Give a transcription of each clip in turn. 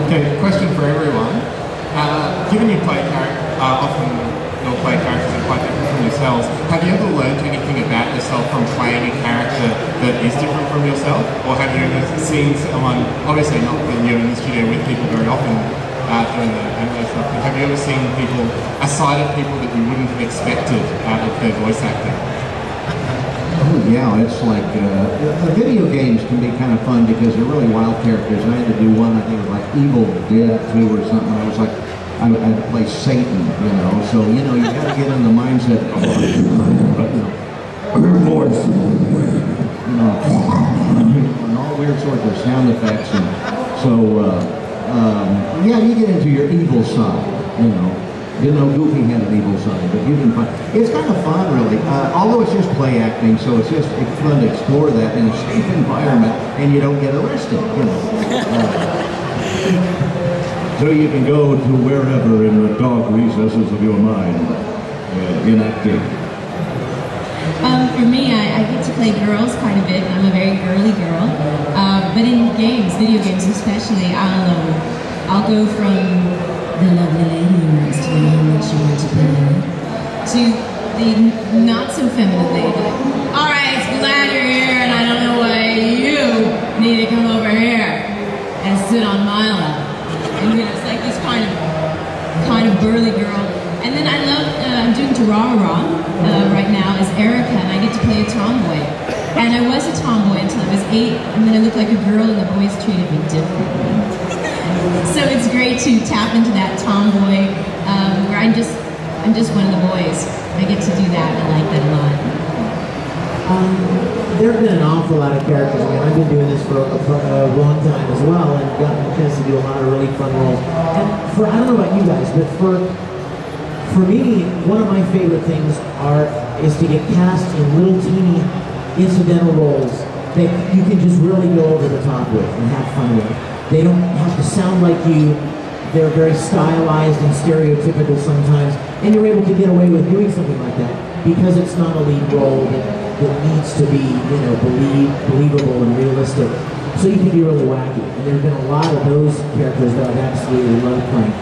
Okay, question for everyone. Given you play often you'll play characters that are quite different from yourselves, have you ever learned anything about yourself from playing a character that is different from yourself? Or have you ever seen someone, obviously not when you're in the studio with people very often doing the anime stuff, but have you ever seen people, a side of people that you wouldn't have expected out of their voice acting? Oh yeah, it's like, the video games can be kind of fun because they're really wild characters. I had to do one, I think it was like Evil Dead 2 or something. I was like, I had to play Satan, you know, so, you know, you got to get in the mindset of, your voice, you know, and all weird sorts of sound effects. And so, yeah, you get into your evil side, you know. You know, Goofy had an evil side, but you can find, it's kind of fun, really. Although it's just play acting, so it's just fun to explore that in a safe environment, and you don't get arrested, you know. So you can go to wherever in the dark recesses of your mind, in acting. For me, I get to play girls quite a bit. I'm a very girly girl. But in games, video games especially, I'll go from the lovely lady who wants to know how much you want to pay to the not so feminine lady. All right, glad you're here, and I don't know why you need to come over here and sit on my lap. And you know, it's like this kind of burly girl. And then I love, I'm doing Tarara right now as Erica, and I get to play a tomboy. And I was a tomboy until I was 8, and then I looked like a girl, and the boys treated me differently. So it's great to tap into that tomboy, where I'm just one of the boys. I get to do that, and I like that a lot. There have been an awful lot of characters. I mean, I've been doing this for a long time as well, and gotten a chance to do a lot of really fun roles. And I don't know about you guys, but for me, one of my favorite things is to get cast in little teeny incidental roles that you can just really go over the top with and have fun with. They don't have to sound like you. They're very stylized and stereotypical sometimes, and you're able to get away with doing something like that because it's not a lead role that needs to be, you know, believable and realistic. So you can be really wacky. And there have been a lot of those characters that I've absolutely loved playing.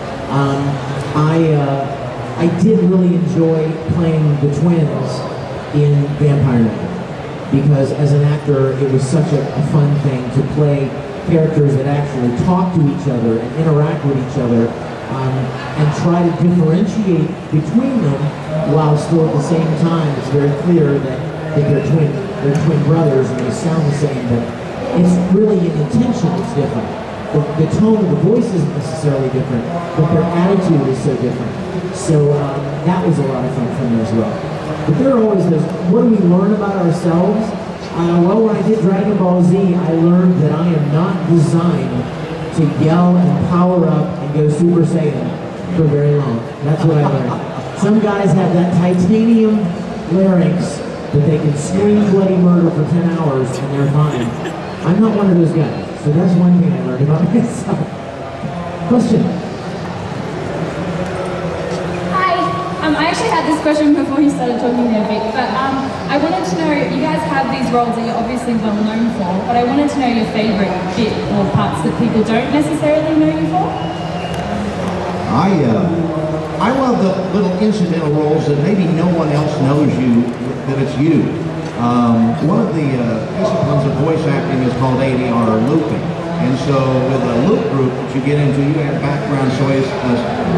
I did really enjoy playing the twins in Vampire Night because as an actor, it was such a fun thing to play characters that actually talk to each other and interact with each other and try to differentiate between them while still at the same time it's very clear that they're twin brothers and they sound the same, but it's really an intention that's different. The tone of the voice isn't necessarily different, but their attitude is so different. So that was a lot of fun for me as well. But there are always those, what do we learn about ourselves? Well, when I did Dragon Ball Z, I learned that I am not designed to yell and power up and go Super Saiyan for very long. That's what I learned. Some guys have that titanium larynx that they can scream bloody murder for 10 hours and they're fine. I'm not one of those guys. So that's one thing I learned about myself. Question? I actually had this question before you started talking there, Vic, but I wanted to know, you guys have these roles that you're obviously well known for, but I wanted to know your favourite bit or parts that people don't necessarily know you for? I love the little incidental roles that maybe no one else knows that it's you. One of the disciplines of voice acting is called ADR, or looping. And so with a loop group that you get into, you have background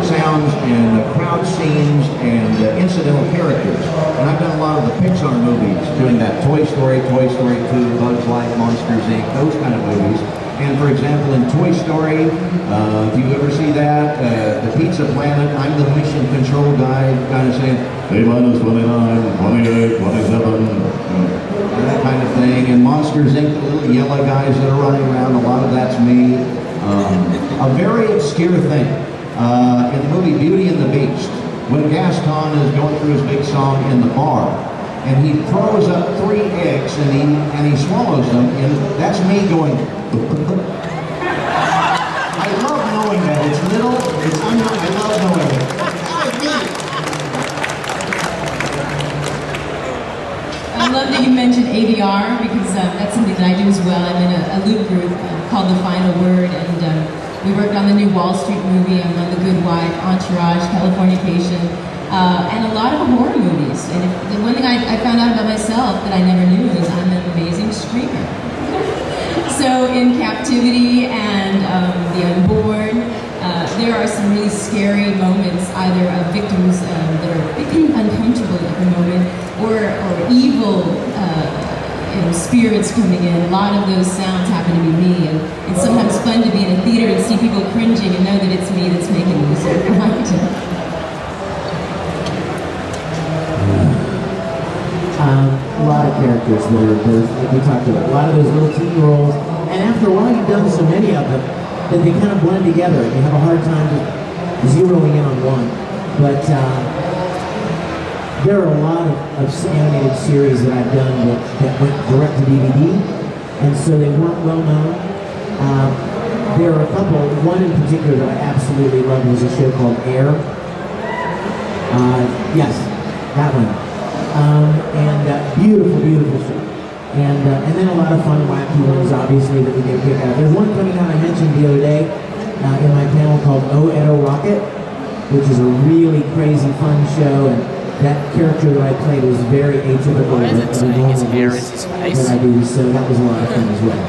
sounds and crowd scenes and incidental characters. And I've done a lot of the Pixar movies, doing that Toy Story, Toy Story 2, Bugs Life, Monsters, Inc., those kind of movies. And for example, in Toy Story, if you ever see that, the Pizza Planet, I'm the mission control guy, kind of saying, T-minus 29, 28, 27, that kind of thing. And Monsters Inc., the little yellow guys that are running around, a lot of that's me. A very obscure thing. In the movie Beauty and the Beast, when Gaston is going through his big song in the bar, and he throws up 3 eggs and he swallows them, and that's me going, I love knowing that. It's little, I love knowing it. I love that you mentioned ADR because that's something that I do as well. I'm in a loop group called The Final Word, and We worked on the new Wall Street movie, I'm on The Good Wife, Entourage, Californication, and a lot of horror movies. And the one thing I found out about myself that I never knew is I'm an amazing screamer. So in Captivity and The Unborn, there are some really scary moments, either of victims that are uncomfortable at the moment, or evil spirits coming in. A lot of those sounds happen to be me, and it's sometimes fun to be in a theater and see people cringing and know that it's me that's making them so frightened. A lot of characters that are, like we talked about, a lot of those little teeny roles, and after a while you've done so many of them that they kind of blend together, and you have a hard time zeroing in on one. But there are a lot of animated series that I've done that went direct to DVD, and so they weren't well known. There are a couple, one in particular that I absolutely loved was a show called Air. Yes, that one. Beautiful, beautiful show. And then a lot of fun, wacky ones, obviously, that we get a kick out of. There's one coming out I mentioned the other day in my panel called Oh Edo Rocket, which is a really crazy, fun show. And that character that I played was very atypical of the normal voice that I do, so that was a lot of fun as well.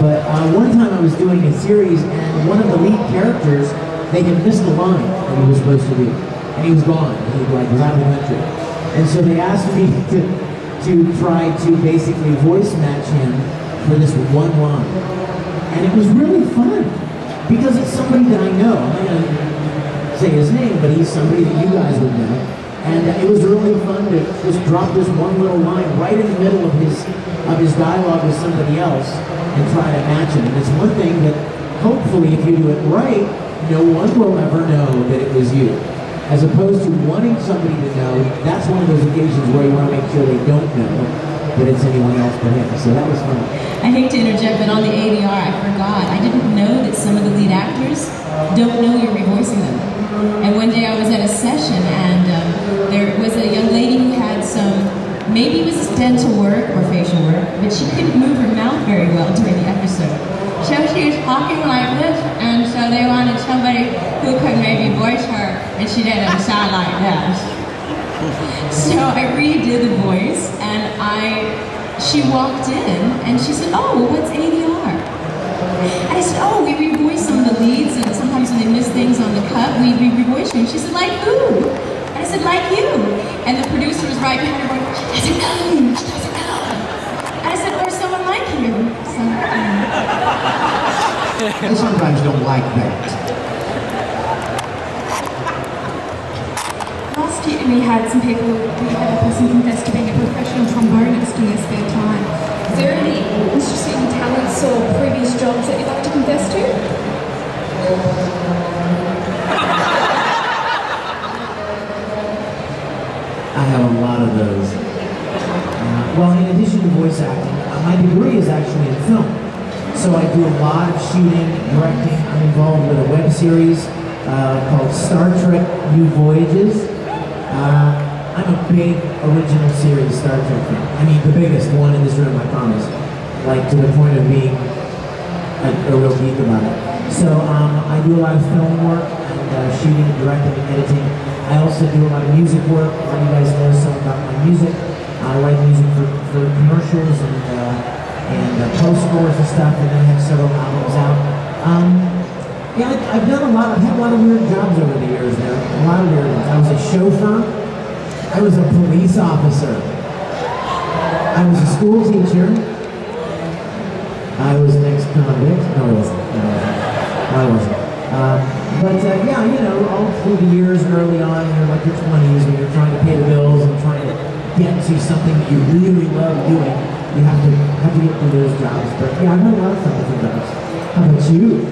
But one time I was doing a series, and one of the lead characters, they had missed a line that he was supposed to do. And he was gone. He was out of the country. And so they asked me to try to basically voice match him for this one line. And it was really fun, because it's somebody that I know. I'm not going to say his name, but he's somebody that you guys would know. And it was really fun to just drop this one little line right in the middle of his dialogue with somebody else and try to match him. And it's one thing that hopefully if you do it right, no one will ever know that it was you. As opposed to wanting somebody to know, that's one of those occasions where you want to make sure they don't know that it's anyone else but him. So that was fun. I hate to interject, but on the ADR, I forgot. I didn't know that some of the lead actors don't know you're revoicing them. And one day I was at a session, and there was a young lady who had some, maybe it was dental work or facial work, but she couldn't move her mouth very well during the episode. So she was talking like this, and so they wanted somebody who could maybe voice her, and she didn't sound like this. So I redid the voice, and she walked in, and she said, "Oh, well, what's ADR?" I said, "Oh, we revoice some of the leads, and sometimes when they miss things on the cut, we revoice you." And she said, "Like who?" And I said, "Like you." And the producer was right behind her going, "She doesn't know, she doesn't know." And I said, "Or someone like you." They sometimes don't like that. Last year we had some people, we had a person confess to being a professional trombonist in their spare time. Is there any interesting talents or previous jobs that you'd like to confess to? I have a lot of those. Well, in addition to voice acting, my degree is actually in film. So I do a lot of shooting, directing. I'm involved with a web series called Star Trek New Voyages. I'm a big original series Star Trek fan. I mean, the biggest one in this room, I promise. Like, to the point of being a real geek about it. So I do a lot of film work, and shooting, directing, and editing. I also do a lot of music work. A lot of you guys know some about my music. I write music for commercials and post scores and stuff, and then I have several albums out. Yeah, I've done a lot. I've had a lot of weird jobs over the years there. A lot of weird ones. I was a chauffeur. I was a police officer. I was a school teacher. I was an ex-convict. No, I wasn't. No, I wasn't. Yeah, you know, all through the years early on, you're like your 20s, when you're trying to pay the bills and trying to get to something that you really love doing, you have to get through those jobs. But yeah, I've had a lot of fun with those jobs. How about you?